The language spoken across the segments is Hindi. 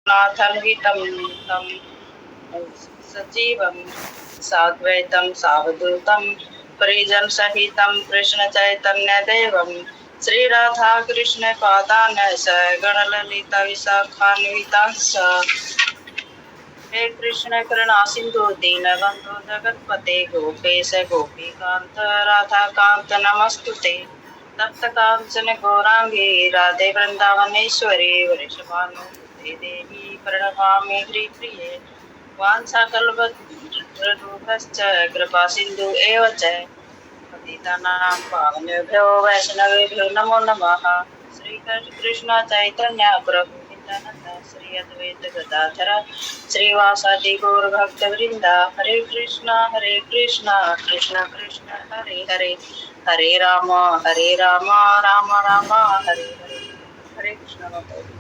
नाथं हितं तं सजीवं साद्वैतं सावधूतं परिजनसहितं कृष्णचैतन्यदेवं श्रीराधा कृष्ण पादान् सगणललिता विशाखान्वितांश्च। हे कृष्ण करुणा सिंधु दीनबंधु जगत्पते गोपेश गोपीकांत राधाकांत नमस्तुते। तप्त कांचन गौरांगी राधे वृंदावनेश्वरी वृषभानुसुते देवी प्रणमामि हरिप्रिये। वाञ्छाकल्पतरुभ्यश्च कृपा सिंधु एव च पतितानां पावनेभ्यो वैष्णवेभ्यो नमो नमः। श्री कृष्ण चैतन्य प्रभु नित्यानंद श्री अद्वैत गदाधर श्रीवासादि गौर भक्त वृंदा। हरे कृष्ण कृष्ण कृष्ण हरे हरे, हरे राम राम राम हरे हरे। हरे कृष्ण माता जी।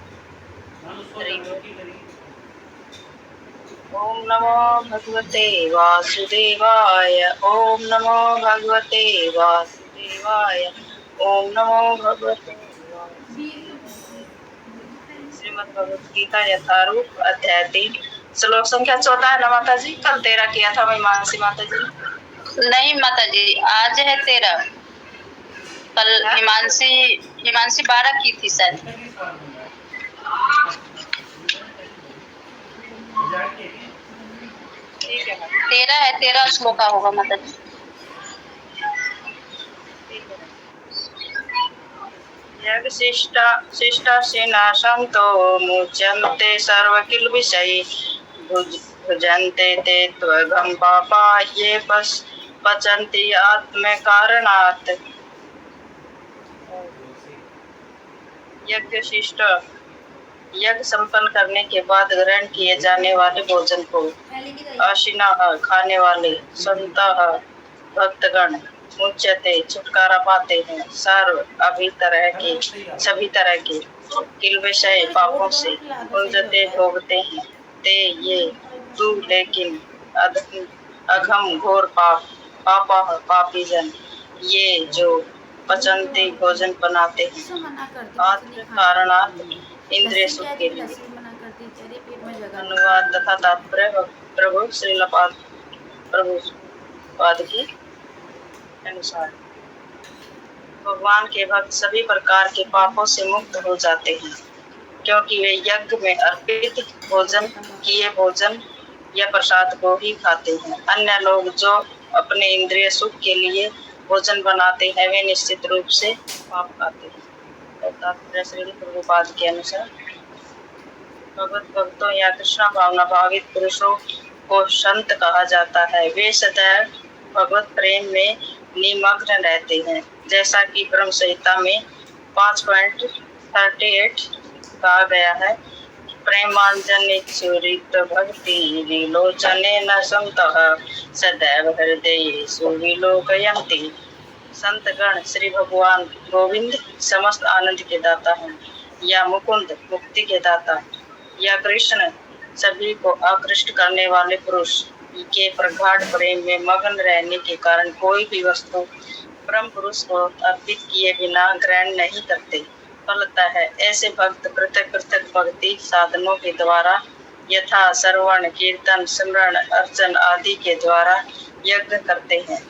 ओम नमो भगवते वासुदेवाय, ओम नमो भगवते वासुदेवाय, ओम नमो भगवते श्रीमद् भगवत गीता यथारूप अध्याय 3 श्लोक संख्या 14 है ना माता जी। कल 13 किया था मैं मानसी माता जी। नहीं माता जी, आज है 13। कल हिमांशी 12 की थी शायद। 13 है, 13 श्लोक का होगा माता जी। शिष्टाशिनाशन्तो मुच्यन्ते सर्वकिल्बिषै भुजन्ते ते त्वघं पापा ये पचन्ति आत्मकारणात्। यज्ञ संपन्न करने के बाद ग्रहण किए जाने वाले भोजन को अशिना खाने वाले संतः भक्तगण मुच्यते छुटकारा पाते हैं। सर्व सभी तरह के किल्बिषय पापों से उलझते भोगते हैं। ते ये तू लेकिन अघम घोर पापी जन ये जो पचनते भोजन बनाते हैं आत्म कारणात् इंद्रिय सुख के लिए। अनुवाद तथा तात्पर्य प्रभु श्रील पाद की अनुसार भगवान के भक्त सभी प्रकार के पापों से मुक्त हो जाते हैं, क्योंकि वे यज्ञ में अर्पित किए भोजन या प्रसाद को ही खाते हैं। अन्य लोग जो अपने इंद्रिय सुख के लिए भोजन बनाते हैं वे निश्चित रूप से पाप खाते हैं। श्री प्रभुपाद के अनुसार भगवत भक्तों या कृष्ण भावना भावित पुरुषों को संत कहा जाता है। वे सदैव भगवत प्रेम में निमग्न रहते हैं, जैसा कि ब्रह्म संहिता में 5.38 कहा गया है। प्रेमांजनिचूरित भक्ति विलोचने न संतः सदैव हृदय सुविलोकयन्ति। संतगण श्री भगवान गोविंद समस्त आनंद के दाता हैं, या मुकुंद मुक्ति के दाता, या कृष्ण सभी को आकृष्ट करने वाले पुरुष के प्रगाढ़ प्रेम में मग्न रहने के कारण कोई भी वस्तु ब्रह्म पुरुष को अर्पित किए बिना ग्रहण नहीं करते। फलतः है ऐसे भक्त पृथक पृथक भक्ति साधनों के द्वारा यथा श्रवण कीर्तन स्मरण अर्चन आदि के द्वारा यज्ञ करते हैं,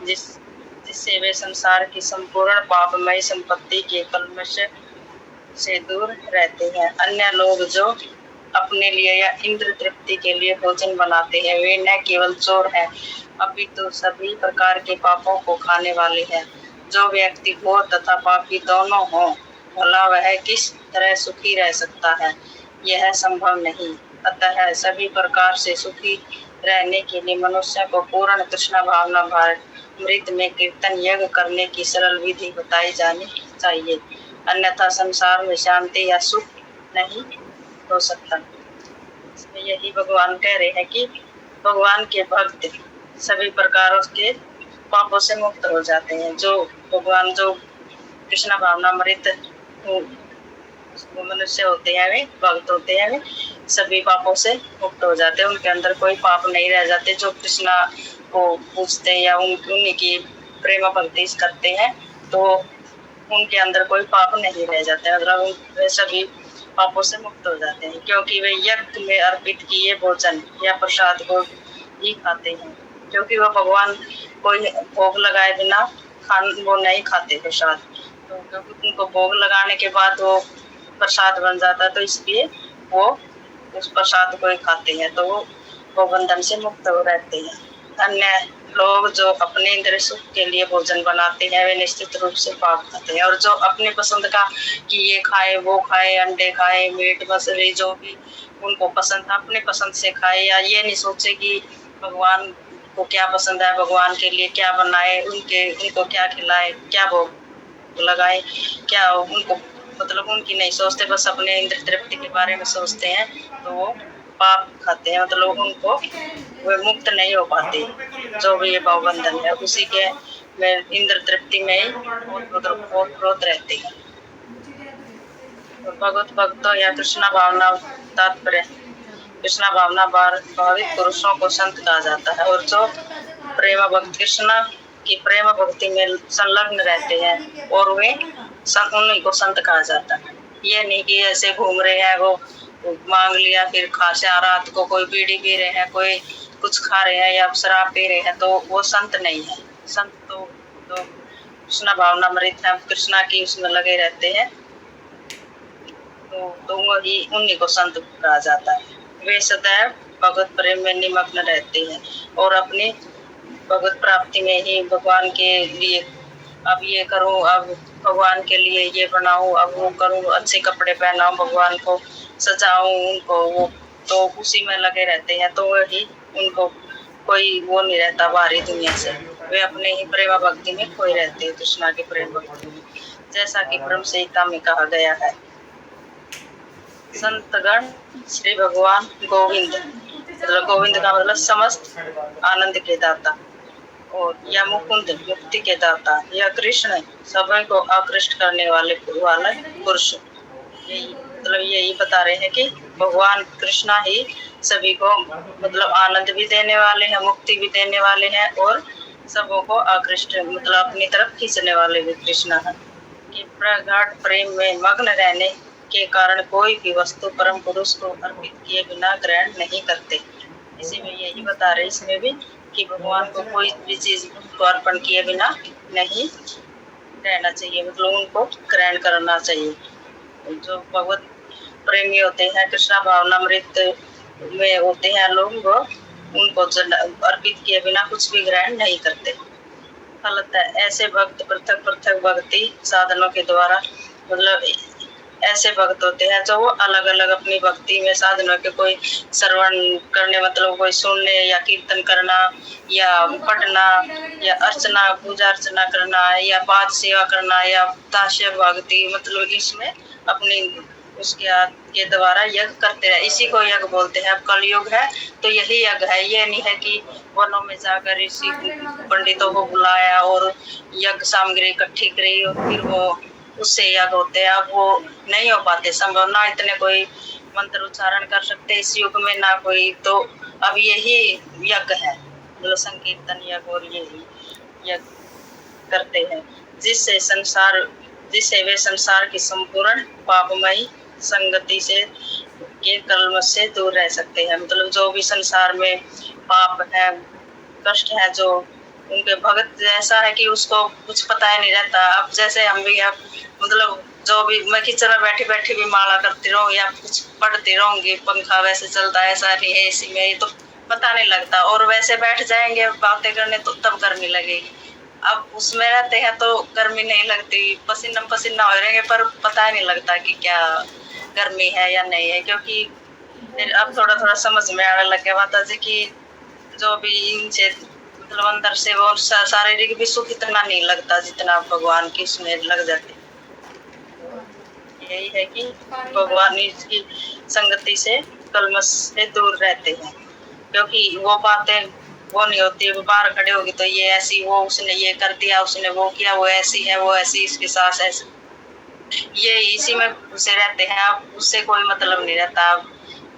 जिससे वे संसार की संपूर्ण पापमय संपत्ति के कल्मश से दूर रहते हैं। अन्य लोग जो अपने लिए या इंद्र तृप्ति के लिए भोजन बनाते हैं वे न केवल चोर हैं अपितु सभी प्रकार के पापों को खाने वाले हैं। जो व्यक्ति घोर तथा पापी दोनों हो, भला वह किस तरह सुखी रह सकता है? यह संभव नहीं। अतः सभी प्रकार से सुखी रहने के लिए मनुष्य को पूर्ण कृष्ण भावना मृत में कीर्तन यज्ञ करने की सरल विधि बताई जानी चाहिए, अन्यथा संसार में शांति या सुख नहीं हो सकता। इसमें यही भगवान कह रहे हैं कि भगवान के भक्त सभी प्रकारों के पापों से मुक्त हो जाते हैं। जो भगवान जो कृष्ण भावनामृत मनुष्य होते हैं वे भक्त होते हैं, वे सभी पापों से मुक्त हो जाते हैं। उनके अंदर कोई पाप नहीं रह जाते। जो कृष्णा को पूजते हैं या उन्हीं की प्रेम भक्ति करते हैं तो उनके अंदर कोई पाप नहीं रह जाते। मतलब वे सभी पापों से मुक्त हो जाते हैं, क्योंकि वे यज्ञ में अर्पित किए भोजन या प्रसाद को ही खाते हैं। क्योंकि वह भगवान कोई भोग लगाए बिना वो नहीं खाते प्रसाद, तो क्योंकि उनको भोग लगाने के बाद वो प्रसाद बन जाता है, तो इसलिए वो उस प्रसाद को ही खाते हैं, तो वो बंधन से मुक्त हो रहते हैं। अन्य लोग जो अपने इंद्रिय सुख के लिए भोजन बनाते हैं, वे निश्चित रूप से पाप खाते हैं। और जो अपनी पसंद का कि ये खाए वो खाए, अंडे खाए, मीट मछली जो भी उनको पसंद है अपने पसंद से खाए, या ये नहीं सोचे कि भगवान को क्या पसंद है, भगवान के लिए क्या बनाए, उनको क्या खिलाए, क्या भोग लगाए, क्या उनको मतलब उनकी नहीं सोचते, बस अपने इंद्र तृप्ति के बारे में सोचते हैं, तो वो पाप खाते हैं। मतलब उनको वे मुक्त नहीं हो पाते, जो भी ये भावबंधन है उसी के में इंद्र तृप्ति में ही ओतप्रोत रहते हैं। तो भगवत भक्तों या कृष्णा भावना तात्पर्य, कृष्णा भावना भावित पुरुषों को संत कहा जाता है, और जो प्रेम भक्त कृष्णा की प्रेम भक्ति में संलग्न रहते हैं, और वे उन्हीं को संत कहा जाता है। ये नहीं कि ऐसे घूम रहे हैं, वो मांग लिया फिर खासा, रात को कोई बीड़ी पी रहे हैं, कोई कुछ खा रहे हैं या शराब पी रहे हैं, तो वो संत नहीं है। संत तो कृष्णा भावना मृत है, कृष्णा की उसमें लगे रहते हैं, तो वही उन्हीं को संत कहा जाता है। वे सदैव भगवत प्रेम में निमग्न रहते हैं और अपनी भगवत प्राप्ति में ही भगवान के लिए अब ये करूं, अब भगवान के लिए ये बनाऊं, अब वो करूं, अच्छे कपड़े पहनाऊं, भगवान को सजाऊं, उनको वो तो उसी में लगे रहते हैं। तो वही उनको कोई वो नहीं रहता बाहरी दुनिया से, वे अपने ही प्रेम भक्ति में खोए रहते हैं, कृष्णा के प्रेम भक्ति में, जैसा कि ब्रह्म संहिता में कहा गया है। संतगण श्री भगवान गोविंद, मतलब गोविंद का मतलब समस्त आनंद के दाता, और या मुकुंद मुक्ति के दाता, या कृष्ण सभी को आकृष्ट करने वाले पुरुष। यही मतलब यही बता रहे हैं कि भगवान कृष्णा ही सभी को मतलब आनंद भी देने वाले हैं, मुक्ति भी देने वाले हैं, और सबों को आकृष्ट मतलब अपनी तरफ खींचने वाले भी कृष्णा है। कि प्रगाढ़ प्रेम में मग्न रहने के कारण कोई भी वस्तु परम पुरुष को अर्पित किए बिना ग्रहण नहीं करते। इसी में यही बता रहे इसमें भी कि भगवान को कोई भी चीज को अर्पण किए बिना नहीं रहना चाहिए, मतलब उनको ग्रहण करना चाहिए। जो भगवत प्रेमी होते हैं, कृष्णा भावनामृत में होते हैं लोग, वो उनको अर्पित किए बिना कुछ भी ग्रहण नहीं करते। फलतः ऐसे भक्त पृथक पृथक भक्ति साधनों के द्वारा, मतलब ऐसे भक्त होते हैं जो वो अलग अलग अपनी भक्ति में साधनों के, कोई श्रवण करने मतलब कोई सुनने या कीर्तन करना या पढ़ना या अर्चना पूजा अर्चना करना या पाद सेवा करना या दास्य भक्ति, मतलब इसमें अपनी उसके द्वारा यज्ञ करते रहे, इसी को यज्ञ बोलते हैं। अब कलयुग है तो यही यज्ञ है, ये नहीं है कि वनों में जाकर ऋषि पंडितों को बुलाया और यज्ञ सामग्री इकट्ठी करी और फिर वो उससे यज्ञ होते हैं। अब वो नहीं हो पाते संभव, ना इतने कोई मंत्र उच्चारण कर सकते इस युग में, ना कोई, तो अब यही यज्ञ है, मतलब संकीर्तन यज्ञ, और यही यज्ञ करते हैं जिससे वे संसार की संपूर्ण पापमयी संगति से के कलम से दूर रह सकते हैं। मतलब जो भी संसार में पाप है, कष्ट है, जो उनके भगत ऐसा है कि उसको कुछ पता ही नहीं रहता। अब जैसे हम भी अब मतलब जो भी मैं किचन में बैठी बैठी भी माला करती रहूँ या कुछ पढ़ती रहूंगी, पंखा वैसे चलता है, ऐसा नहीं है इसी में, तो पता नहीं लगता, और वैसे बैठ जाएंगे बातें करने तो तब गर्मी लगेगी। अब उसमें रहते हैं तो गर्मी नहीं लगती, पसीना पसीना हो रहेंगे, पर पता ही नहीं लगता कि क्या गर्मी है या नहीं है, क्योंकि अब थोड़ा थोड़ा समझ में आने लग गया माता जी की जो भी इनसे मतलब अंदर से वो शारीरिक भी सुख इतना नहीं लगता जितना भगवान की उसमें लग जाती। यही है कि भगवान की संगति से कलमश से दूर रहते हैं, क्योंकि वो बातें वो नहीं होती, वो बाहर खड़े होगी तो ये ऐसी, वो उसने ये कर दिया, उसने वो किया, वो ऐसी है, वो ऐसी, इसके साथ ऐसे, ये इसी में घुसे रहते हैं। अब उससे कोई मतलब नहीं रहता। अब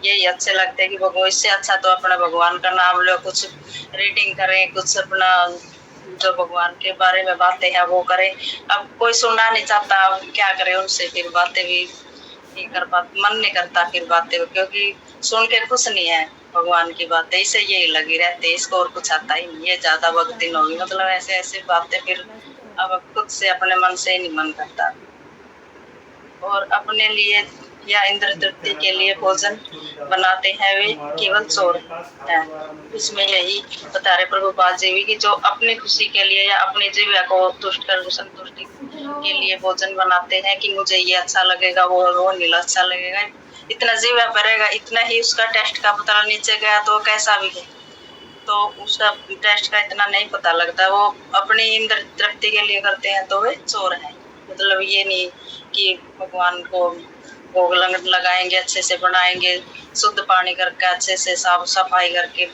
यही अच्छे लगते हैं कि भगवान, इससे अच्छा तो अपना भगवान का नाम लो, कुछ रीडिंग करें, कुछ अपना जो भगवान के बारे में बातें हैं वो करें। अब कोई सुनना नहीं चाहता, अब क्या करें उनसे, फिर बातें भी नहीं कर पा, मन नहीं करता फिर बातें, क्योंकि सुन के खुश नहीं है भगवान की बातें, इसे यही लगी रहती है, इसको और कुछ आता ही नहीं है, ज्यादा वक्त दिन होगी, मतलब ऐसे ऐसे बातें फिर अब खुद से अपने मन से ही नहीं मन करता। और अपने लिए या इंद्र तृप्ति के लिए भोजन बनाते हैं वे केवल चोर हैं। इसमें यही बता रहे प्रभुपाद जी भी कि जो अपनी खुशी के लिए या अपनी जीविका को तुष्ट कर संतुष्टि के लिए भोजन बनाते हैं कि मुझे ये अच्छा लगेगा, वो नीला अच्छा लगेगा, इतना जीवा करेगा, इतना ही उसका टेस्ट का पता नीचे गया तो कैसा भी है, तो उसका टेस्ट का इतना नहीं पता लगता। वो अपनी इंद्र तृप्ति के लिए करते हैं तो वे चोर हैं। मतलब ये नहीं कि भगवान को भोग लगाएंगे, अच्छे से बनाएंगे, शुद्ध पानी करके अच्छे से साफ सफाई करके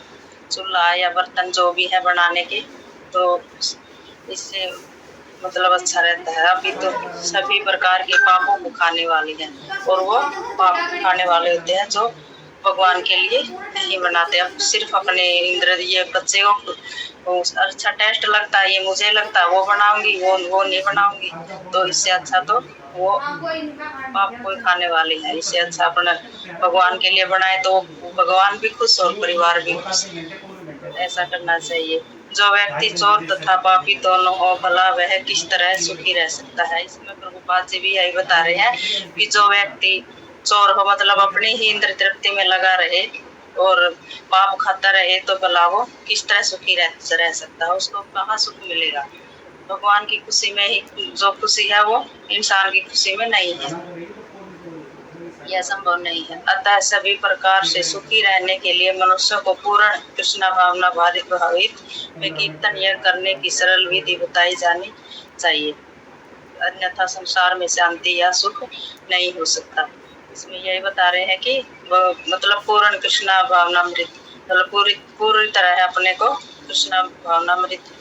चूल्हा या बर्तन जो भी है बनाने के, तो इससे मतलब अच्छा रहता है। अभी तो सभी प्रकार के पापों को खाने वाली है, और वो पाप खाने वाले होते हैं जो भगवान के लिए नहीं बनाते। अब सिर्फ अपने इंद्र ये बच्चे को अच्छा टेस्ट लगता है, ये मुझे लगता है वो बनाऊंगी, वो नहीं बनाऊंगी, तो इससे अच्छा तो वो पाप कोई खाने वाली है। इससे अच्छा अपना भगवान के लिए बनाए तो भगवान भी खुश और परिवार भी खुश, ऐसा करना चाहिए। जो व्यक्ति चोर तथा पापी दोनों हो भला वह किस तरह सुखी रह सकता है। इसमें प्रभुपाद जी भी यही बता रहे हैं कि जो व्यक्ति चोर हो, मतलब अपनी ही इंद्र तृप्ति में लगा रहे और पाप खाता रहे, तो भला वो किस तरह सुखी रह सकता है, उसको कहाँ सुख मिलेगा। भगवान की खुशी में ही जो खुशी है वो इंसान की खुशी में नहीं है, यह संभव नहीं है। अतः सभी प्रकार से सुखी रहने के लिए मनुष्य को पूर्ण कृष्णा भावना भावित में कीर्तन यह करने की सरल विधि बताई जानी चाहिए, अन्यथा संसार में शांति या सुख नहीं हो सकता। इसमें यही बता रहे हैं कि मतलब पूर्ण कृष्णा भावनामृत, मतलब पूरी तरह अपने को कृष्णा भावनामृत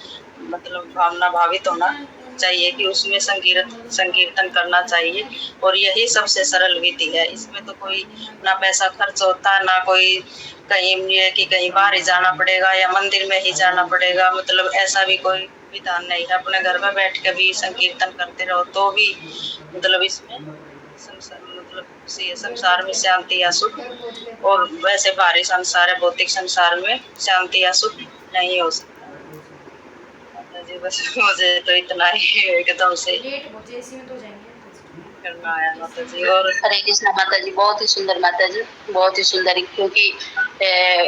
मतलब भावना भावित होना चाहिए, कि उसमें संकीर्तन करना चाहिए, और यही सबसे सरल विधि है। इसमें तो कोई ना पैसा खर्च होता, ना कोई कहीं ये कि कहीं बाहर ही जाना पड़ेगा या मंदिर में ही जाना पड़ेगा, मतलब ऐसा भी कोई विधान नहीं है। अपने घर में बैठ के भी संकीर्तन करते रहो तो भी मतलब इसमें मतलब संसार में शांति या सुख, और वैसे बाहरी संसार है भौतिक संसार में शांति या सुख नहीं हो सकता। जी बस मुझे तो इतना ही एकदम से करना आया माता जी। और हरे कृष्णा माता जी, बहुत ही सुंदर माता जी, बहुत ही सुंदर, क्योंकि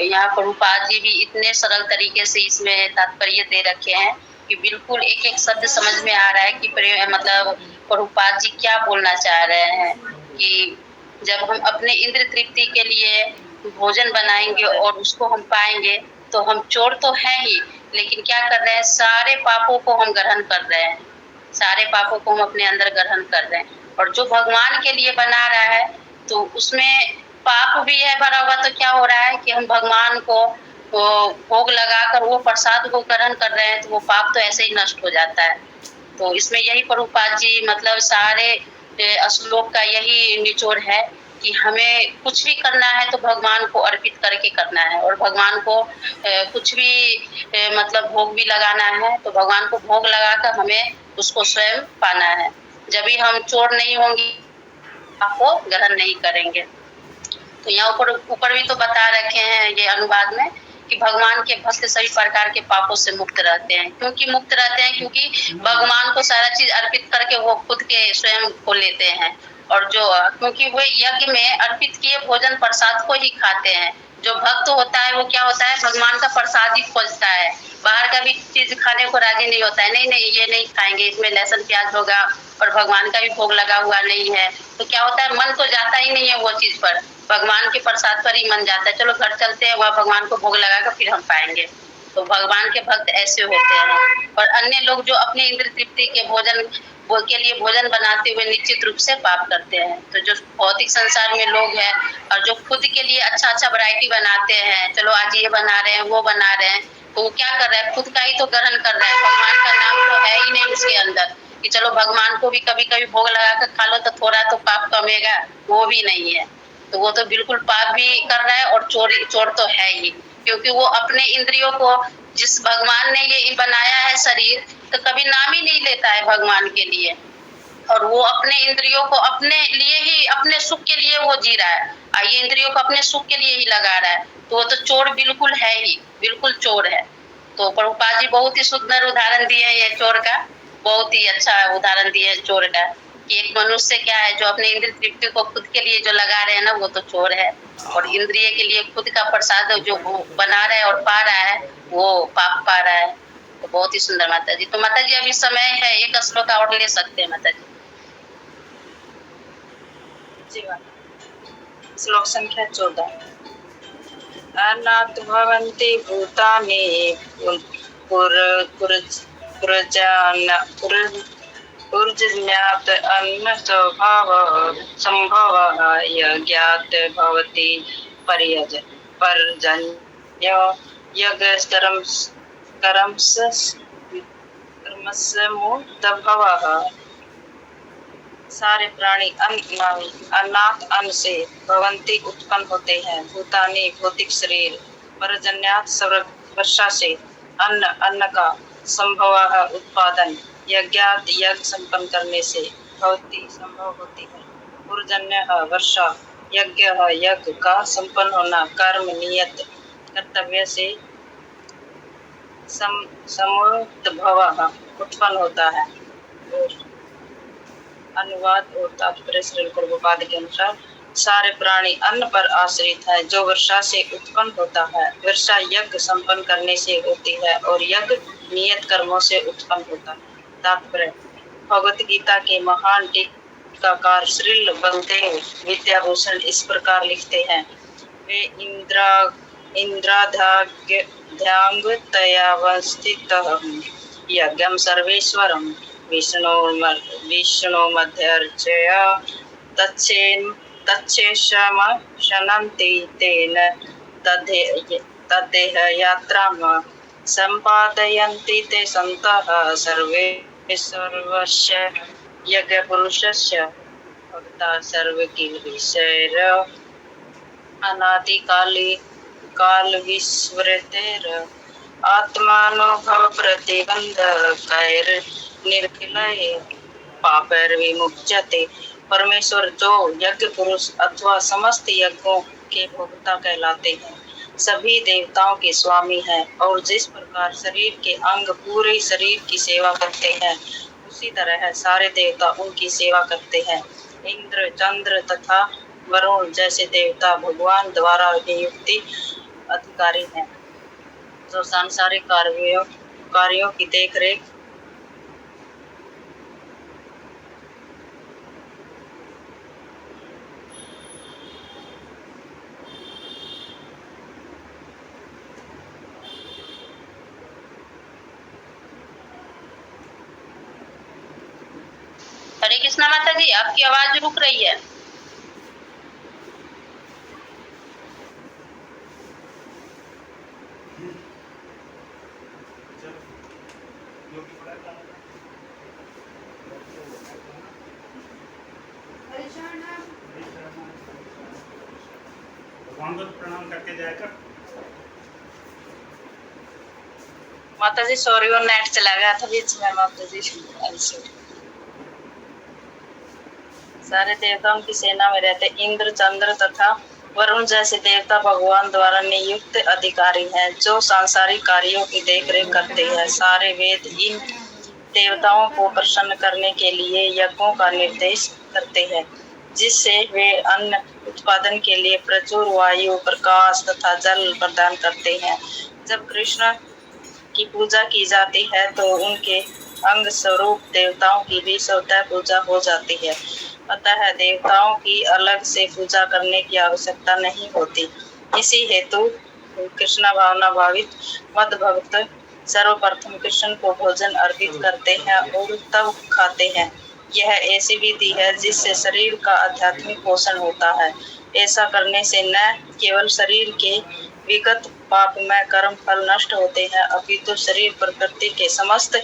यहाँ प्रभुपाद जी भी इतने सरल तरीके से इसमें तात्पर्य दे रखे हैं कि बिल्कुल एक एक शब्द समझ में आ रहा है कि मतलब प्रभुपाद जी क्या बोलना चाह रहे हैं। कि जब हम अपने इंद्र तृप्ति के लिए भोजन बनाएंगे और उसको हम पाएंगे, तो हम चोर तो हैं ही, लेकिन क्या कर रहे हैं, सारे पापों को हम ग्रहण कर रहे हैं, सारे पापों को हम अपने अंदर ग्रहण कर रहे हैं। और जो भगवान के लिए बना रहा है तो उसमें पाप भी है भरा हुआ, तो क्या हो रहा है कि हम भगवान को भोग लगाकर वो प्रसाद को ग्रहण कर रहे हैं, तो वो पाप तो ऐसे ही नष्ट हो जाता है। तो इसमें यही प्रभुपाद जी मतलब सारे श्लोक का यही निचोड़ है कि हमें कुछ भी करना है तो भगवान को अर्पित करके करना है, और भगवान को कुछ भी मतलब भोग भी लगाना है तो भगवान को भोग लगाकर हमें उसको स्वयं पाना है। जब भी हम चोर नहीं होंगे, आपको ग्रहण नहीं करेंगे। तो यहाँ ऊपर भी तो बता रखे हैं ये अनुवाद में कि भगवान के भक्त सभी प्रकार के पापों से मुक्त रहते हैं। क्योंकि मुक्त रहते हैं क्योंकि भगवान को सारा चीज अर्पित करके वो खुद के स्वयं को लेते हैं, और जो क्योंकि वो यज्ञ में अर्पित किए भोजन प्रसाद को ही खाते हैं। जो भक्त होता है वो क्या होता है, भगवान का प्रसाद ही खोजता है, बाहर का भी चीज खाने को राजी नहीं होता है, नहीं ये नहीं खाएंगे, इसमें लहसुन प्याज होगा और भगवान का भी भोग लगा हुआ नहीं है, तो क्या होता है, मन तो जाता ही नहीं है वो चीज पर, भगवान के प्रसाद पर ही मन जाता है, चलो घर चलते हैं, वह भगवान को भोग लगाकर फिर हम पाएंगे। तो भगवान के भक्त ऐसे होते हैं। और अन्य लोग जो अपने इंद्र तृप्ति के भोजन के लिए भोजन बनाते हुए निश्चित रूप से पाप करते हैं। तो जो भौतिक संसार में लोग हैं और जो खुद के लिए अच्छा वैरायटी बनाते हैं, चलो आज ये बना रहे हैं वो बना रहे हैं, तो वो क्या कर रहा है, खुद का ही तो ग्रहण कर रहा है, भगवान का नाम तो है ही नहीं उसके अंदर कि चलो भगवान को भी कभी कभी भोग लगा कर खा लो तो थोड़ा तो पाप कमेगा, वो भी नहीं है। तो वो तो बिल्कुल पाप भी कर रहा है और चोर तो है ही, क्योंकि वो अपने इंद्रियों को, जिस भगवान ने ये बनाया है शरीर, तो कभी नाम ही नहीं लेता है भगवान के लिए। और वो अपने इंद्रियों को अपने लिए ही, अपने सुख के लिए वो जी रहा है, ये इंद्रियों को अपने सुख के लिए ही लगा रहा है, तो वो तो चोर बिल्कुल है ही, बिल्कुल चोर है। तो प्रभुपाद जी बहुत ही सुंदर उदाहरण दिए ये चोर का, बहुत ही अच्छा उदाहरण दिए चोर का, कि एक मनुष्य क्या है जो अपने इंद्रिय तृप्ति को खुद के लिए जो लगा रहे हैं ना, वो तो चोर है, और इंद्रिय के लिए खुद का प्रसाद जो वो बना रहा है और पा रहा है, वो पाप पा रहा है। तो बहुत ही सुंदर माता जी। तो माता जी अभी समय है, एक श्लोक और ले सकते हैं माता जी। जी श्लोक संख्या 14। अनाथ भवन्ति भूतानि पुरजन्यात् अन्न स्वभाव संभव यज्ञात् भवति पर्जन्य कर्मस्य मुक्तभवः। सारे प्राणी अन्नात अन्न से भवंती उत्पन्न होते हैं, भूतानि भौतिक शरीर, पर्जन्यात वर्षा से, अन्न का संभव उत्पादन, यज्ञात यज्ञ संपन्न करने से, भवती संभव होती है, पुरजन्य वर्षा, यज्ञ यज्ञ का संपन्न होना, कर्म नियत कर्तव्य से समुद्भव उत्पन्न होता है। अनुवाद और तात्पर्य श्रील प्रभुपाद के अनुसार सारे प्राणी अन्न पर आश्रित है जो वर्षा से उत्पन्न होता है। वर्षा यज्ञ संपन्न करने से होती है और यज्ञ नियत कर्मों से उत्पन्न होता है। तात्पर्य भगवत गीता के महान टीकाकार श्रील बलदेव विद्याभूषण इस प्रकार लिखते हैं। वे इंद्राध्याङ्गतयावस्थितः यज्ञं सर्वेश्वरं विष्णु मध्यर्चय तच्छेषमशनन्ति तेन तदेह यात्रां सम्पादयन्ति ते सन्तः सर्वस्य यज्ञपुरुषस्य भक्ता सर्वकिल्बिषैर अनादिकालविस्मृतेर आत्मानुभव प्रतिबंध कैर निर्खिलय पापैर विमुच्यते। परमेश्वर जो यज्ञ पुरुष अथवा समस्त यज्ञों के भोक्ता कहलाते हैं, सभी देवताओं के स्वामी हैं और जिस प्रकार शरीर के अंग पूरे शरीर की सेवा करते हैं, उसी तरह सारे देवता उनकी सेवा करते हैं। इंद्र, चंद्र तथा वरुण जैसे देवता भगवान द्वारा नियुक्त अधिकारी हैं जो सांसारिक कार्यों की देखरेख हरे कृष्णा माता जी, आपकी आवाज रुक रही है। भगवान को प्रणाम करके जाएगा। माता जी सॉरी, वो नेट चला गया था बीच में। माता जी सारे देवताओं की सेना में रहते इंद्र, चंद्र तथा वरुण जैसे देवता भगवान द्वारा नियुक्त अधिकारी हैं जो सांसारिक कार्यों की देखरेख करते हैं। सारे वेद इन देवताओं को प्रसन्न करने के लिए यज्ञों का निर्देश करते हैं जिससे वे अन्न उत्पादन के लिए प्रचुर वायु, प्रकाश तथा जल प्रदान करते हैं। जब कृष्ण की पूजा की जाती है तो उनके अंग स्वरूप देवताओं की भी स्वतः पूजा हो जाती है। अतः देवताओं की अलग से पूजा करने की आवश्यकता नहीं होती। इसी हेतु कृष्ण भावना भावित मद भक्त सर्वप्रथम कृष्ण को भोजन अर्पित करते हैं और तब खाते हैं। यह ऐसी विधि है जिससे शरीर का आध्यात्मिक पोषण होता है। ऐसा करने से न केवल शरीर के विगत पापमय कर्म फल नष्ट होते हैं, अपितु शरीर प्रकृति के समस्त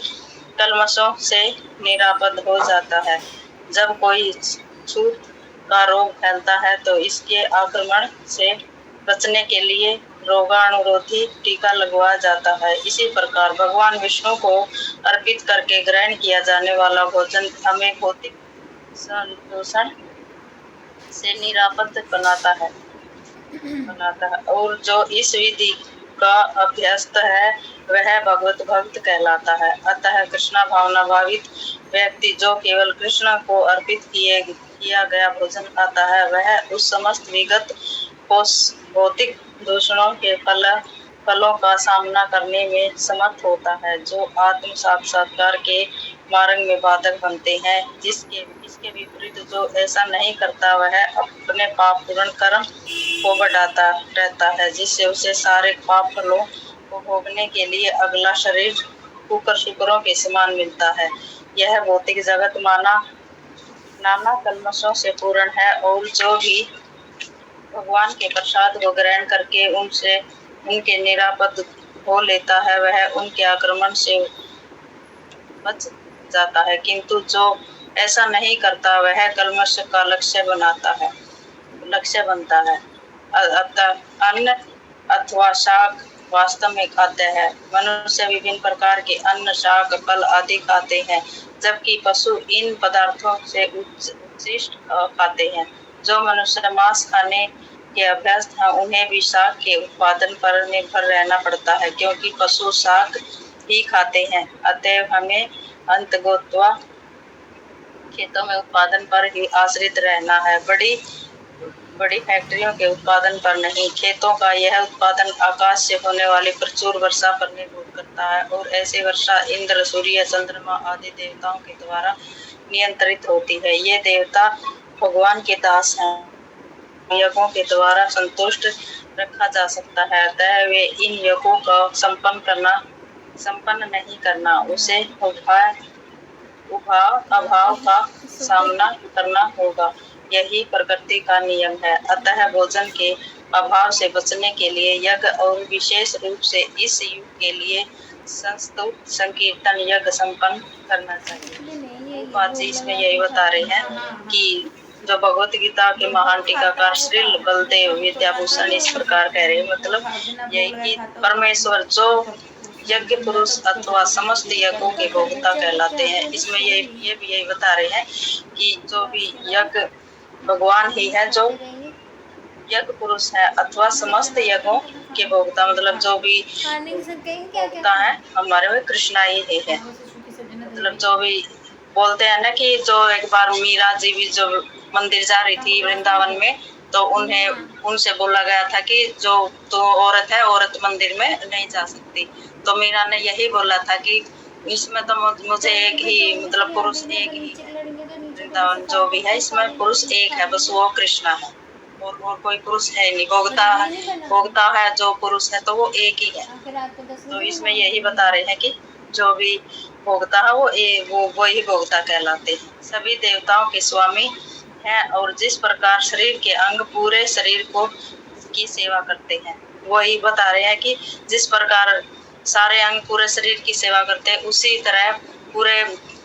कल्मशों से निरापद हो जाता है। जब कोई छूत का रोग फैलता है तो इसके आक्रमण से बचने के लिए रोगाणुरोधी टीका लगवाया जाता है। इसी प्रकार भगवान विष्णु को अर्पित करके ग्रहण किया जाने वाला भोजन हमें भौतिक संदूषण से निरापद बनाता है और जो इस विधि का अभ्यस्त है वह भगवत भक्त कहलाता है। अतः कृष्णा भावना भावित व्यक्ति जो केवल कृष्ण को अर्पित किया गया भोजन खाता है वह उस समस्त विगत भौतिक दूषणों के फलों का सामना करने में समर्थ होता है जो आत्म साक्षात्कार के मार्ग में बाधक बनते हैं। इसके विपरीत जो ऐसा नहीं करता वह अपने पाप पूर्ण कर्म को बढ़ाता रहता है जिससे उसे सारे पाप फलों को भोगने के लिए अगला शरीर कुकर शुकरों के समान मिलता है। यह भौतिक जगत नाना कल्मशों से पूर्ण है और जो भी भगवान के प्रसाद को ग्रहण करके उनके निरापद हो लेता है वह उनके आक्रमण से बच जाता है, किंतु जो ऐसा नहीं करता वह कल्मश का लक्ष्य बनता है। अतः अन्न अथवा शाक वास्तव में खाद्य है। मनुष्य विभिन्न प्रकार के अन्न, शाक, फल आदि खाते हैं जबकि पशु इन पदार्थों से उच्छिष्ट खाते हैं। जो मनुष्य मांस खाने के अभ्यस्त हैं उन्हें भी शाक के उत्पादन पर निर्भर रहना पड़ता है क्योंकि पशु शाक ही खाते हैं। अतएव हमें अंततोगत्वा खेतों में उत्पादन पर ही आश्रित रहना है, बड़ी फैक्ट्रियों के उत्पादन पर नहीं। खेतों का यह उत्पादन आकाश से होने वाली प्रचुर वर्षा पर निर्भर करता है और ऐसी वर्षा इंद्र, सूर्य, चंद्रमा आदि देवताओं के द्वारा नियंत्रित होती है। ये देवता भगवान के दास हैं, यज्ञों के द्वारा संतुष्ट रखा जा सकता है। अतः वे इन यज्ञों का संपन्न नहीं करना उसे अभाव का सामना करना होगा। यही प्रकृति का नियम है। अतः भोजन के अभाव से बचने के लिए यज्ञ और विशेष रूप से इस युग के लिए संस्तुत संकीर्तन यज्ञ संपन्न करना चाहिए। बात जी इसमें यही बता रहे हैं कि जो भगवत गीता के महान टीकाकार श्री बलदेव विद्याभूषण इस प्रकार कह रहे हैं, मतलब यही कि परमेश्वर जो यज्ञ पुरुष अथवा समस्त यज्ञों के भोक्ता कहलाते हैं। इसमें ये भी यही बता रहे हैं कि जो भी यज्ञ भगवान ही है जो यज्ञ पुरुष है अथवा समस्त यज्ञों के भोक्ता, मतलब जो भी भोक्ता है हमारे में कृष्णा ही है। मतलब जो भी बोलते हैं ना कि जो एक बार मीरा जी भी जो मंदिर जा रही थी वृंदावन में, तो उनसे बोला गया था कि जो तो औरत है औरत मंदिर में नहीं जा सकती। तो मीरा ने यही बोला था कि इसमें तो मुझे एक ही, मतलब पुरुष एक ही है, वृंदावन जो भी है इसमें पुरुष एक है, बस वो कृष्णा है और कोई पुरुष है नहीं। भोगता है जो पुरुष है तो वो एक ही है। तो इसमें यही बता रहे हैं कि जो भी भोगता है वो ही भोगता कहलाते हैं। सभी देवताओं के स्वामी हैं और जिस प्रकार शरीर के अंग पूरे शरीर की सेवा करते हैं, वही बता रहे हैं कि जिस प्रकार सारे अंग पूरे शरीर की सेवा करते हैं उसी तरह पूरे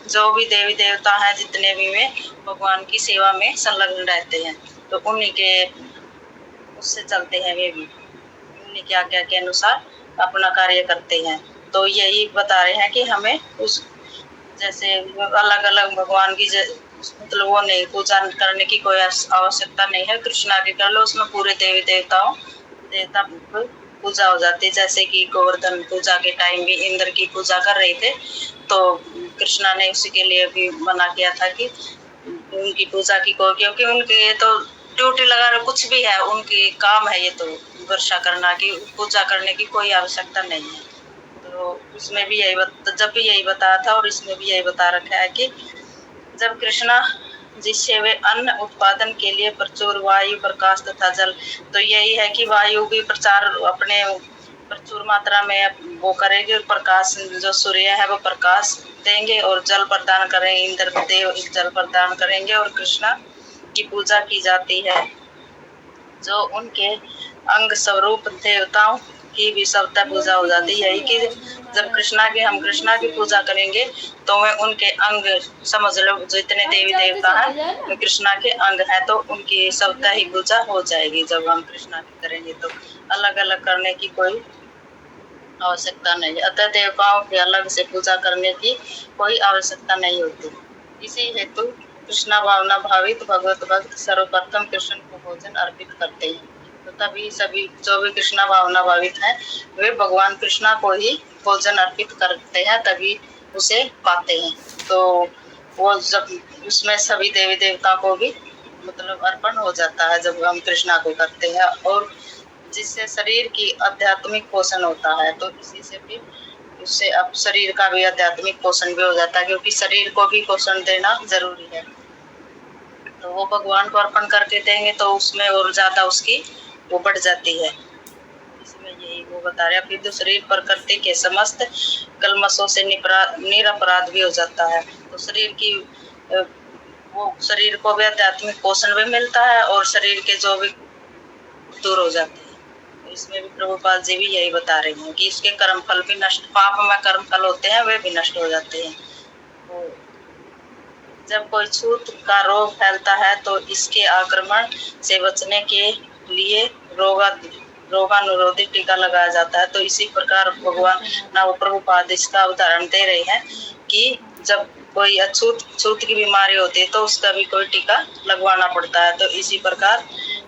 जो भी देवी देवता हैं जितने भी में भगवान की सेवा में संलग्न रहते हैं। तो उन्हीं के उससे चलते हैं, वे भी उन्हीं के आज्ञा के अनुसार अपना कार्य करते हैं। तो यही बता रहे हैं कि हमें उस जैसे अलग अलग भगवान की मतलब वो नहीं पूजा करने की कोई आवश्यकता नहीं है। कृष्णा की कर लो, उसमें पूरे देवी देवता पूजा हो जाती है। जैसे कि गोवर्धन पूजा के टाइम भी इंद्र की पूजा कर रहे थे तो कृष्णा ने उसी के लिए भी मना किया था कि उनकी पूजा की कोई, क्योंकि उनके तो ड्यूटी लगा कुछ भी है, उनकी काम है ये तो वर्षा करना की पूजा करने की कोई आवश्यकता नहीं है। तो उसमें भी जब भी यही बताया था और इसमें भी यही बता रखा है कि जब कृष्णा जिससे वे अन्न उत्पादन के लिए प्रचुर वायु, प्रकाश तथा जल, तो यही है कि वायु भी प्रचार अपने प्रचुर मात्रा में वो करेगी और प्रकाश जो सूर्य है वो प्रकाश देंगे और जल प्रदान करेंगे, इंद्र देव जल प्रदान करेंगे और कृष्णा की पूजा की जाती है जो उनके अंग स्वरूप देवताओं की भी सबता पूजा हो जाती है। यही कि जब हम कृष्णा की पूजा करेंगे तो वे उनके अंग समझ लो जितने देवी देवता हैं कृष्णा के अंग हैं तो उनकी सबता ही पूजा हो जाएगी। जब हम कृष्णा की करेंगे तो अलग अलग करने की कोई आवश्यकता नहीं। अतः देवताओं की अलग से पूजा करने की कोई आवश्यकता नहीं होती। इसी हेतु कृष्णा भावना भावित भगवत भक्त सर्वप्रथम कृष्ण को भोजन अर्पित करते हैं। तो तभी सभी जो भी कृष्णा भावना भावित हैं वे भगवान कृष्णा को ही भोजन अर्पित करते हैं, तभी उसे पाते हैं। तो वो जब उसमें सभी देवी देवता को भी मतलब अर्पण हो जाता है जब हम कृष्णा को करते हैं, और जिससे शरीर की आध्यात्मिक पोषण होता है। तो इसी से भी उससे अब शरीर का भी आध्यात्मिक पोषण भी हो जाता है, क्योंकि शरीर को भी पोषण देना जरूरी है। तो वो भगवान को अर्पण करके देंगे तो उसमें और ज्यादा उसकी वो बढ़ जाती है। इसमें यही वो बता रहे हैं, फिर तो शरीर प्रकृति के समस्त कलमशों से निरपराध भी हो जाता है। तो शरीर की वो शरीर को भी आध्यात्मिक पोषण भी मिलता है और शरीर के जो भी दूर हो जाते हैं। तो इसमें भी प्रभुपाद जी भी यही बता रहे हैं कि इसके कर्म फल भी नष्ट, पाप में कर्म फल होते हैं वे भी नष्ट हो जाते हैं। तो जब कोई छूत का रोग फैलता है तो इसके आक्रमण से बचने के लिए रोगानुरोधी टीका लगाया जाता है। तो इसी प्रकार भगवान प्रभुपाद इसका उदाहरण दे रहे हैं कि जब कोई छूत की बीमारी होती है तो उसका भी कोई टीका लगवाना पड़ता है। तो इसी प्रकार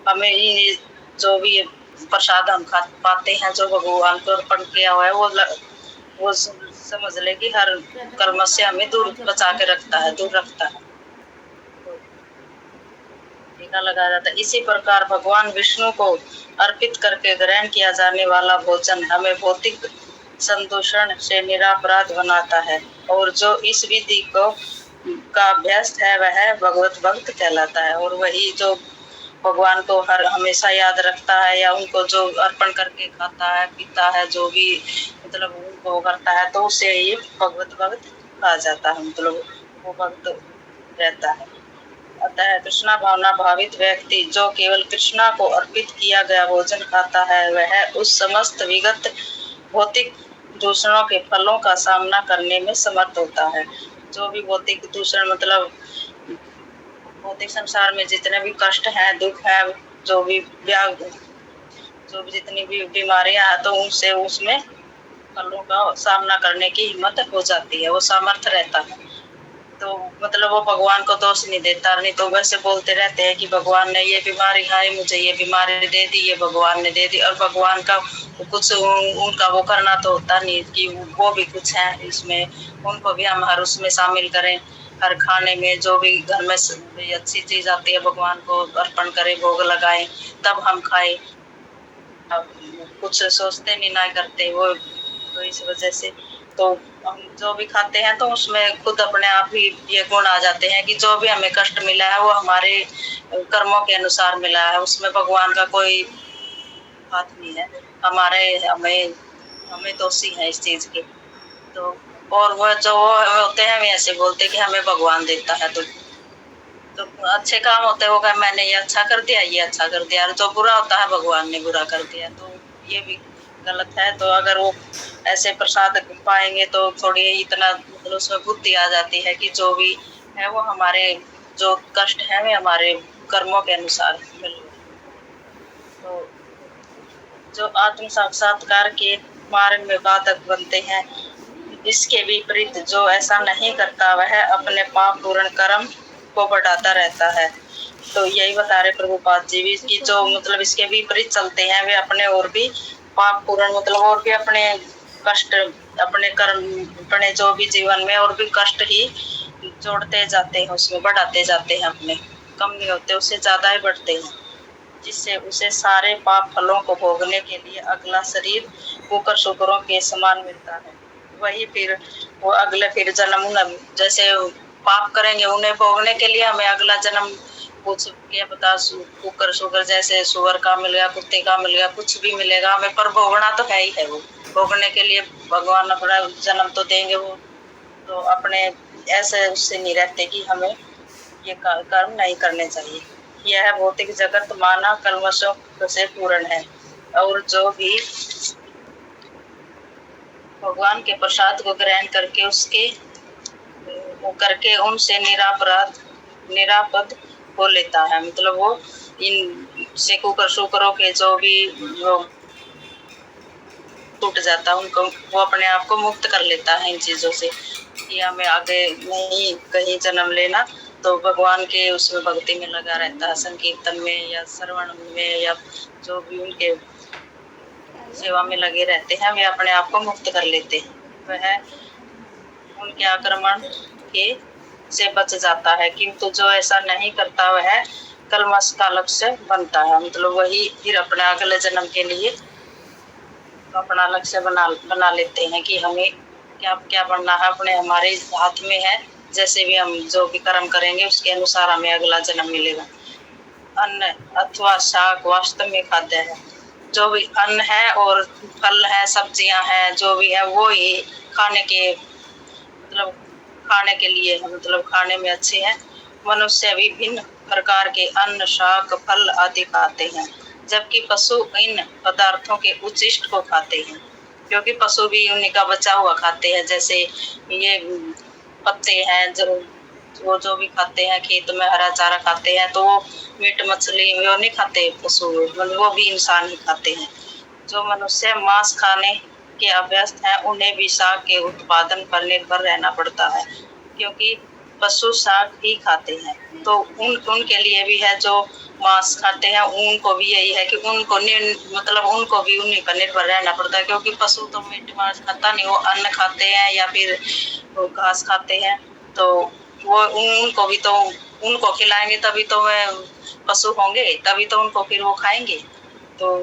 हमें जो भी प्रसाद हम खा पाते हैं जो भगवान को अर्पण किया हुआ है वो समझ ले कि हर कर्म से हमें दूर बचा के रखता है, दूर रखता है। टीका लगाया जाता है। इसी प्रकार भगवान विष्णु को अर्पित करके ग्रहण किया जाने वाला भोजन हमें भौतिक संदूषण से निरापराध बनाता है, और जो इस विधि को का अभ्यस्त है वह भगवत भक्त कहलाता है। और वही जो भगवान को हर हमेशा याद रखता है या उनको जो अर्पण करके खाता है पीता है, जो भी मतलब उनको करता है, तो उसे ये भगवत भक्त कहा जाता है, मतलब वो भक्त रहता है। अतः कृष्णा भावना भावित व्यक्ति जो केवल कृष्णा को अर्पित किया गया भोजन खाता है वह उस समस्त विगत भौतिक दूषणों के फलों का सामना करने में समर्थ होता है। जो भी भौतिक दूषण मतलब भौतिक संसार में जितने भी कष्ट हैं, दुख है, जो भी जितनी भी बीमारियां हैं, तो उनसे उसमें फलों का सामना करने की हिम्मत हो जाती है, वो सामर्थ्य रहता है। तो मतलब वो भगवान को दोष नहीं देता, नहीं तो वैसे बोलते रहते हैं कि भगवान ने ये बीमारी है, मुझे ये बीमारी दे दी, ये भगवान ने दे दी, और भगवान का कुछ उनका वो करना तो होता नहीं कि वो भी कुछ है इसमें, उनको भी हम हर उसमें शामिल करें। हर खाने में जो भी घर में अच्छी चीज आती है भगवान को अर्पण करें, भोग लगाएं, तब हम खाएं। कुछ सोचते नहीं करते वो, तो इस वजह से तो हम जो भी खाते हैं तो उसमें खुद अपने आप ही ये गुण आ जाते हैं कि जो भी हमें कष्ट मिला है वो हमारे कर्मों के अनुसार मिला है, उसमें भगवान का कोई हाथ नहीं है, हमें दोषी है इस चीज के। तो और वो जो होते हैं वे ऐसे बोलते कि हमें भगवान देता है, तो अच्छे काम होते हैं वो कहे मैंने ये अच्छा कर दिया, ये अच्छा कर दिया, और जो बुरा होता है भगवान ने बुरा कर दिया, तो ये भी गलत है। तो अगर वो ऐसे प्रसाद पाएंगे तो थोड़ी इतना मतलब उसमें बुद्धि आ जाती है कि जो भी है वो हमारे जो कष्ट है वे हमारे कर्मों के अनुसार मिल रहे। तो जो आत्म साक्षात्कार के मार्ग में बाधक बनते हैं, इसके विपरीत जो ऐसा नहीं करता वह अपने पाप पूर्ण कर्म को बढ़ाता रहता है। तो यही बता रहे प्रभुपाद जी भी कि जो मतलब इसके विपरीत चलते हैं वे अपने और भी पाप पूर्ण मतलब और भी अपने कष्ट अपने कर्म अपने जो भी जीवन में और भी कष्ट ही जोड़ते जाते हैं, उसमें बढ़ाते जाते हैं, अपने कम नहीं होते, उससे ज्यादा ही बढ़ते हैं, जिससे उसे सारे पाप फलों को भोगने के लिए अगला शरीर कुकर शुकरों के समान मिलता है। वही फिर वो अगले फिर जन्म जैसे पाप करेंगे उन्हें भोगने के लिए हमें अगला जन्म कुछ क्या पता कुकर शुगर जैसे सुअर का मिल गया, कुत्ते का मिल गया, कुछ भी मिलेगा हमें, पर भोगना तो है ही है। वो भोगने के लिए भगवान अपना जन्म तो देंगे, वो तो अपने ऐसे उससे नहीं रहते कि हमें ये कर्म नहीं करने चाहिए। यह भौतिक जगत माना कलमशों से पूर्ण है, और जो भी भगवान के प्रसाद को ग्रहण करके उनसे निरापद हो लेता है, मतलब वो इन से कुकर शुकरों के जो भी टूट जाता है उनको वो अपने आप को मुक्त कर लेता है इन चीजों से, कि हमें आगे नहीं कहीं जन्म लेना, तो भगवान के उसमें भक्ति में लगा रहता है, संकीर्तन में या श्रवण में या जो भी उनके सेवा में लगे रहते हैं, वे अपने आप को मुक्त कर लेते हैं। वह उनके आक्रमण के से बच जाता है। किंतु जो ऐसा नहीं करता वह कलमश का लक्ष्य बनता है, मतलब वही फिर अपने अगले जन्म के लिए अपना लक्ष्य बना लेते हैं कि हमें क्या क्या बनना है, अपने हमारे हाथ में है। जैसे भी हम जो भी कर्म करेंगे उसके अनुसार हमें अगला जन्म मिलेगा। अन्न अथवा शाक वास्तव में खाद्य है। जो भी अन्न है और फल है, सब्जियां हैं, जो भी है वो ही खाने के मतलब खाने के लिए है, मतलब खाने में अच्छे हैं। मनुष्य विभिन्न प्रकार के अन्न, शाक, फल आदि खाते हैं, जबकि पशु इन पदार्थों के उच्छिष्ट को खाते हैं, क्योंकि पशु भी उन्हीं का बचा हुआ खाते हैं। जैसे ये पत्ते हैं, वो जो भी खाते हैं, खेत में हरा चारा खाते हैं, तो वो मीट मछली वो नहीं खाते पशु, वो भी इंसान ही खाते हैं। जो मनुष्य मांस खाने के अभ्यस्त हैं उन्हें भी शाक के उत्पादन पर निर्भर रहना पड़ता है, क्योंकि पशु शाक ही खाते हैं। तो उनके लिए भी है जो मांस खाते हैं, उनको भी यही है कि उनको मतलब उनको भी उन्हीं पर निर्भर रहना पड़ता है, क्योंकि पशु तो मीट मांस खाता नहीं, वो अन्न खाते हैं या फिर वो घास खाते हैं। तो वो उनको भी तो उनको खिलाएंगे तभी तो वह पशु होंगे, तभी तो उनको फिर वो खाएंगे। तो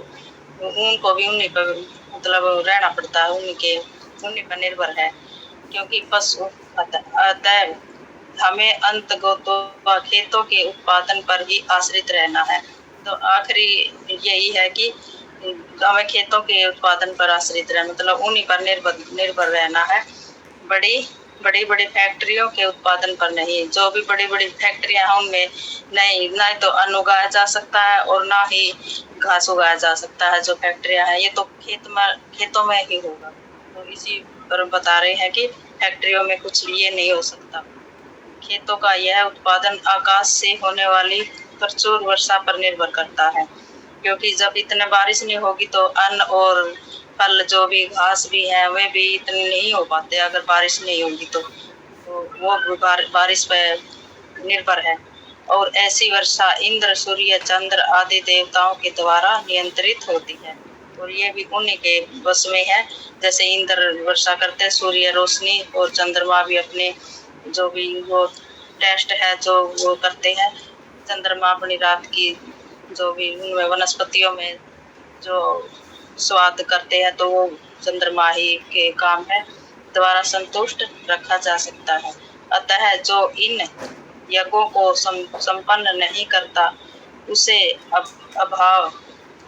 उनको भी उन्हीं पर मतलब रहना पड़ता है, उन्हीं पर निर्भर है, क्योंकि पशु अतः हमें अंततः खेतों के उत्पादन पर ही आश्रित रहना है। तो आखिरी यही है कि हमें खेतों के उत्पादन पर आश्रित रहना, मतलब उन्हीं पर निर्भर रहना है। बड़ी फैक्ट्रियों के उत्पादन पर नहीं। जो भी बड़ी बड़ी फैक्ट्रियां हैं उनमें नहीं ना तो अन्न उगाया जा सकता है और ना ही घास उगाया जा सकता है। जो फैक्ट्रियां हैं ये तो खेतों में ही होगा। तो इसी पर बता रहे हैं कि फैक्ट्रियों में कुछ ये नहीं हो सकता। खेतों का यह उत्पादन आकाश से होने वाली प्रचुर वर्षा पर निर्भर करता है, क्योंकि जब इतने बारिश नहीं होगी तो अन्न और फल जो भी घास भी है वे भी इतने नहीं हो पाते अगर बारिश नहीं होगी तो वो बारिश पर निर्भर है। और ऐसी वर्षा इंद्र, सूर्य, चंद्र आदि देवताओं के द्वारा नियंत्रित होती है, और ये भी उन्हीं के बस में है। जैसे इंद्र वर्षा करते हैं, सूर्य रोशनी, और चंद्रमा भी अपने जो भी वो टेस्ट है जो वो करते हैं। चंद्रमा अपनी रात की जो भी उनमें वनस्पतियों में जो स्वाद करते हैं, तो वो चंद्रमा ही के काम है द्वारा संतुष्ट रखा जा सकता है। अतः जो इन यज्ञों को संपन्न नहीं करता उसे अभाव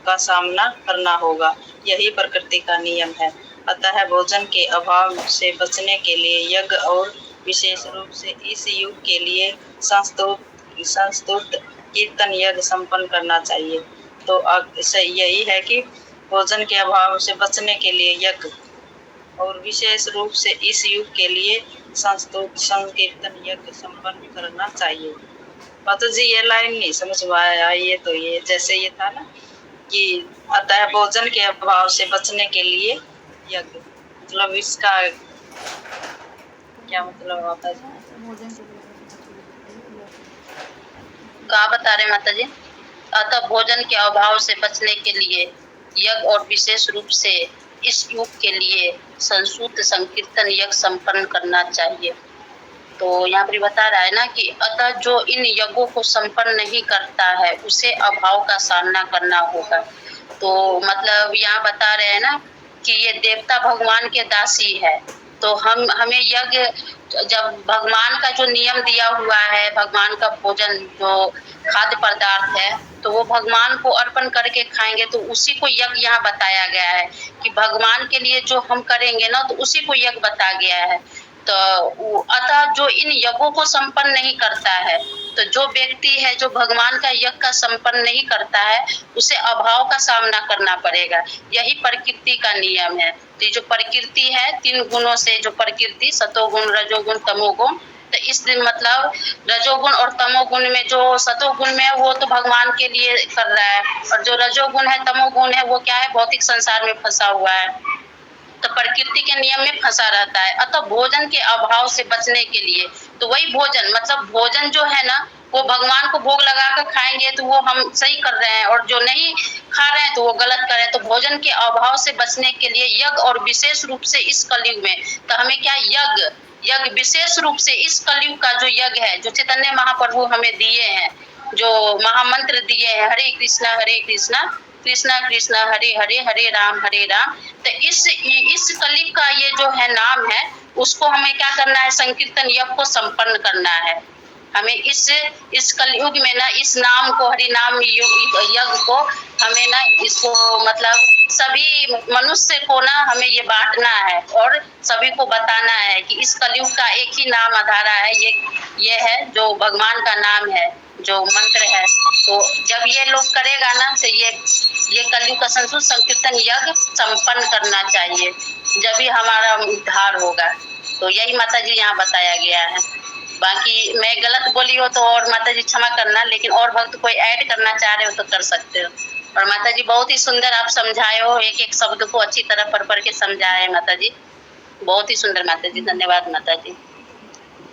का सामना करना होगा, यही प्रकृति का नियम है। अतः भोजन के अभाव से बचने के लिए यज्ञ और विशेष रूप से इस युग के लिए संस्तुत कीर्तन यज्ञ संपन्न करना चाहिए। तो यही है कि भोजन के अभाव से बचने के लिए यज्ञ और विशेष रूप से इस युग के लिए संस्तुत संकीर्तन यज्ञ संपन्न करना चाहिए। तो जी ये लाइन नहीं समझ में आया। ये तो ये जैसे ये था ना कि अतः भोजन के अभाव से बचने के लिए यज्ञ, मतलब इसका क्या मतलब होता है? क्या बता रहे माता जी? अतः भोजन के अभाव से बचने के लिए यज्ञ और विशेष रूप से इस युग के लिए संसूत संकीर्तन यज्ञ संपन्न करना चाहिए। तो यहाँ पर बता रहा है ना कि अतः जो इन यज्ञों को संपन्न नहीं करता है उसे अभाव का सामना करना होगा। तो मतलब यहाँ बता रहे हैं ना कि ये देवता भगवान के दासी है, तो हमें यज्ञ जब भगवान का जो नियम दिया हुआ है, भगवान का भोजन जो खाद्य पदार्थ है तो वो भगवान को अर्पण करके खाएंगे, तो उसी को यज्ञ यहाँ बताया गया है कि भगवान के लिए जो हम करेंगे ना तो उसी को यज्ञ बताया गया है। तो अतः जो इन यज्ञों को संपन्न नहीं करता है, तो जो व्यक्ति है जो भगवान का यज्ञ का संपन्न नहीं करता है उसे अभाव का सामना करना पड़ेगा। यही प्रकृति का नियम है। तो ये जो प्रकृति है, 3 गुणों से जो प्रकृति, सतोगुण, रजोगुण, तमोगुण, तो इस मतलब रजोगुण और तमोगुण में जो सतोगुण में है वो तो भगवान के लिए कर रहा है, और जो रजोगुण है, तमोगुण है, वो क्या है, भौतिक संसार में फंसा हुआ है, तो प्रकृति के नियम में फंसा रहता है। अतः भोजन के अभाव से बचने के लिए तो वही भोजन, मतलब भोजन जो है ना वो भगवान को भोग लगा कर खाएंगे तो वो हम सही कर रहे हैं, और जो नहीं खा रहे हैं तो वो गलत कर रहे हैं। तो भोजन के अभाव से बचने के लिए यज्ञ, और विशेष रूप से इस कलयुग में तो हमें क्या यज्ञ, यज्ञ विशेष रूप से इस कलयुग का जो यज्ञ है, जो चैतन्य महाप्रभु हमें दिए हैं, जो महामंत्र दिए हैं, हरे कृष्णा कृष्णा कृष्णा हरे हरे, हरे राम, तो इस कलयुग का ये जो है नाम है, उसको हमें क्या करना है, संकीर्तन यज्ञ को संपन्न करना है। हमें इस कलयुग में ना इस नाम को, हरि नाम यज्ञ को हमें ना इसको मतलब सभी मनुष्य को ना हमें ये बांटना है और सभी को बताना है कि इस कलयुग का एक ही नाम आधारा है, ये है जो भगवान का नाम है, जो मंत्र है। तो जब ये लोग करेगा ना तो ये कलयुग का संकीर्तन यज्ञ संपन्न करना चाहिए, जब भी हमारा उद्धार होगा। तो यही माता जी यहाँ बताया गया है। बाकी मैं गलत बोली हो तो और माता जी क्षमा करना, लेकिन और भक्त कोई ऐड करना चाह रहे हो तो कर सकते हो। और माता जी बहुत ही सुंदर आप समझाए हो, एक एक शब्द को अच्छी तरह पढ़ के समझाए माता जी, बहुत ही सुंदर माता जी, धन्यवाद माता जी।